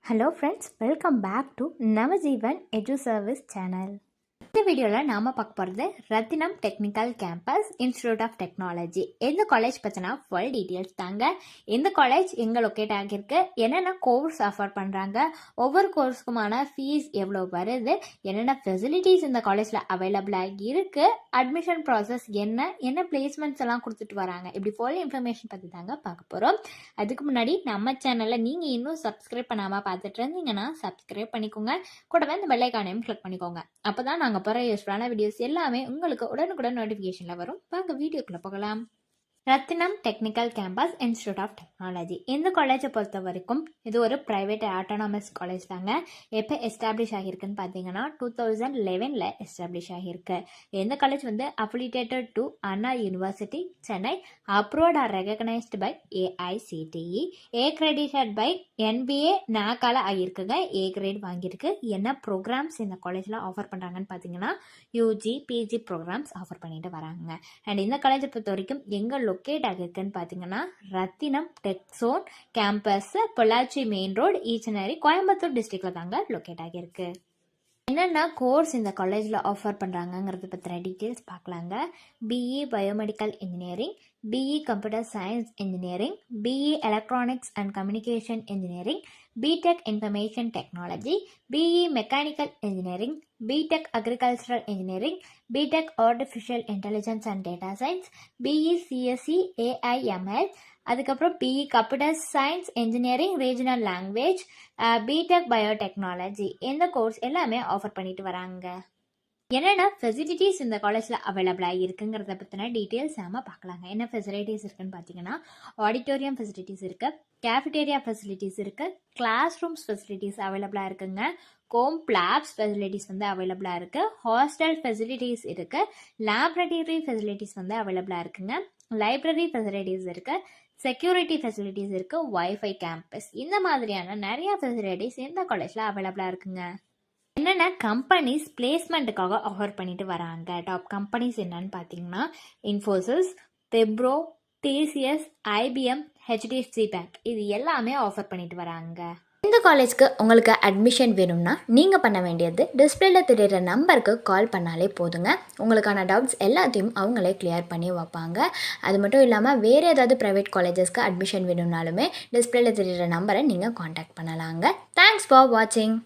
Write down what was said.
Hello friends, welcome back to Navajeevan Edu Service channel. இந்த வீடியோவில் நாம் பார்க்க போகிறது Rathinam technical campus institute of technology. எந்த காலேஜ் பற்றினா ஃபுல் டீட்டெயில்ஸ் தாங்க. இந்த காலேஜ் எங்கே லொக்கேட் ஆகியிருக்கு, என்னென்ன கோர்ஸ் ஆஃபர் பண்ணுறாங்க, ஒவ்வொரு கோர்ஸுக்குமான ஃபீஸ் எவ்வளோ வருது, என்னென்ன ஃபெசிலிட்டிஸ் இந்த காலேஜில் அவைலபிளாக இருக்குது, அட்மிஷன் ப்ராசஸ் என்ன பிளேஸ்மெண்ட்ஸ் எல்லாம் கொடுத்துட்டு வராங்க, இப்படி ஃபுல் இன்ஃபர்மேஷன் பற்றி தாங்க பார்க்க போகிறோம். அதுக்கு முன்னாடி நம்ம சேனலில் நீங்கள் இன்னும் சப்ஸ்கிரைப் பண்ணாமல் பார்த்துட்டு இருந்தீங்கன்னா சப்ஸ்கிரைப் பண்ணிக்கோங்க. கூடவே இந்த பெல் ஐகானையும் கிளிக் பண்ணிக்கோங்க. அப்போ தான் நாங்கள் போகிற யூஸ்ஃபுல்லான வீடியோஸ் எல்லாமே உங்களுக்கு உடனுக்குடன் நோட்டிஃபிகேஷனில் வரும். வாங்க வீடியோக்குள்ளே போகலாம். Rathinam technical campus institute of technology. இந்த காலேஜை பொறுத்த வரைக்கும் இது ஒரு ப்ரைவேட் ஆட்டோனாமஸ் காலேஜ் தாங்க. எப்போ எஸ்டாப்ளிஷ் ஆகியிருக்குன்னு பார்த்தீங்கன்னா 2011 எஸ்டாப்ளிஷ் ஆகியிருக்கு. இந்த college affiliated to Anna university Chennai, approved or recognised by AICTE, accredited by NBA நாக்கால ஆகியிருக்குங்க. ஏ கிரேட் வாங்கியிருக்கு. என்ன ப்ரோக்ராம்ஸ் இந்த காலேஜில் ஆஃபர் பண்ணுறாங்கன்னு பார்த்தீங்கன்னா UG PG ப்ரோக்ராம்ஸ் ஆஃபர் பண்ணிட்டு வராங்க. அண்ட் இந்த காலேஜை பொறுத்த வரைக்கும் எங்கே லொக்கேட் ஆகிருக்குன்னு பார்த்தீங்கன்னா Rathinam techzone campus, Pollachi main road, Eachanari, Coimbatore டிஸ்ட்ரிக்ட்ல தாங்க லொக்கேட் ஆகியிருக்கு. என்னென்ன கோர்ஸ் இந்த காலேஜில் ஆஃபர் பண்ணுறாங்கங்கிறத பற்றின டீட்டெயில்ஸ் பார்க்கலாங்க. BE biomedical engineering, BE computer science engineering, BE electronics and communication engineering, BTech information technology, BE mechanical engineering, BTech agricultural engineering, BTech artificial intelligence and data science, BE CSE AIML, அதுக்கப்புறம் BE computer science engineering regional language, BTech biotechnology. இந்த course எல்லாமே offer பண்ணிட்டு வராங்க. என்னென்ன facilities இந்த காலேஜில் அவைலபிளாக இருக்குங்கிறத பற்றின டீட்டெயில்ஸ் நாம பார்க்கலாங்க. என்ன ஃபெசிலிட்டிஸ் இருக்குன்னு பார்த்தீங்கன்னா ஆடிட்டோரியம் ஃபெசிலிட்டிஸ் இருக்குது, கேஃபிடேரியா ஃபெசிலிட்டிஸ் இருக்குது, கிளாஸ் ரூம்ஸ் ஃபெசிலிட்டிஸ் அவைலபிளாக இருக்குங்க, கோம் லேப்ஸ் ஃபெசிலிட்டிஸ் அவைலபிளாக இருக்குது, ஹாஸ்டல் ஃபெசிலிட்டிஸ் இருக்குது, லேபரட்டரி ஃபெசிலிட்டிஸ் அவைலபிளாக இருக்குங்க, லைப்ரரி ஃபெசிலிட்டிஸ் இருக்குது, செக்யூரிட்டி ஃபெசிலிட்டிஸ் இருக்குது, வைஃபை கேம்பஸ். இந்த மாதிரியான நிறைய ஃபெசிலிட்டிஸ் இந்த காலேஜில் அவைலபிளாக இருக்குங்க. என்னென்ன கம்பெனிஸ் பிளேஸ்மெண்ட்டுக்காக ஆஃபர் பண்ணிட்டு வராங்க, டாப் கம்பெனிஸ் என்னன்னு பார்த்தீங்கன்னா Infosys, Wipro, TCS, IBM, HDFC bank, இது எல்லாமே ஆஃபர் பண்ணிட்டு வராங்க. இந்த காலேஜ்க்கு உங்களுக்கு அட்மிஷன் வேணும்னா நீங்கள் பண்ண வேண்டியது டிஸ்பிளேல தெரியுற நம்பருக்கு கால் பண்ணாலே போதுங்க. உங்களுக்கான டவுட்ஸ் எல்லாத்தையும் அவங்களே கிளியர் பண்ணி வைப்பாங்க. அது மட்டும் இல்லாமல் வேறு ஏதாவது ப்ரைவேட் காலேஜஸ்க்கு அட்மிஷன் வேணும்னாலுமே டிஸ்பிளேல தெரியுற நம்பரை நீங்கள் காண்டாக்ட் பண்ணலாங்க. தேங்க்ஸ் ஃபார் வாட்சிங்.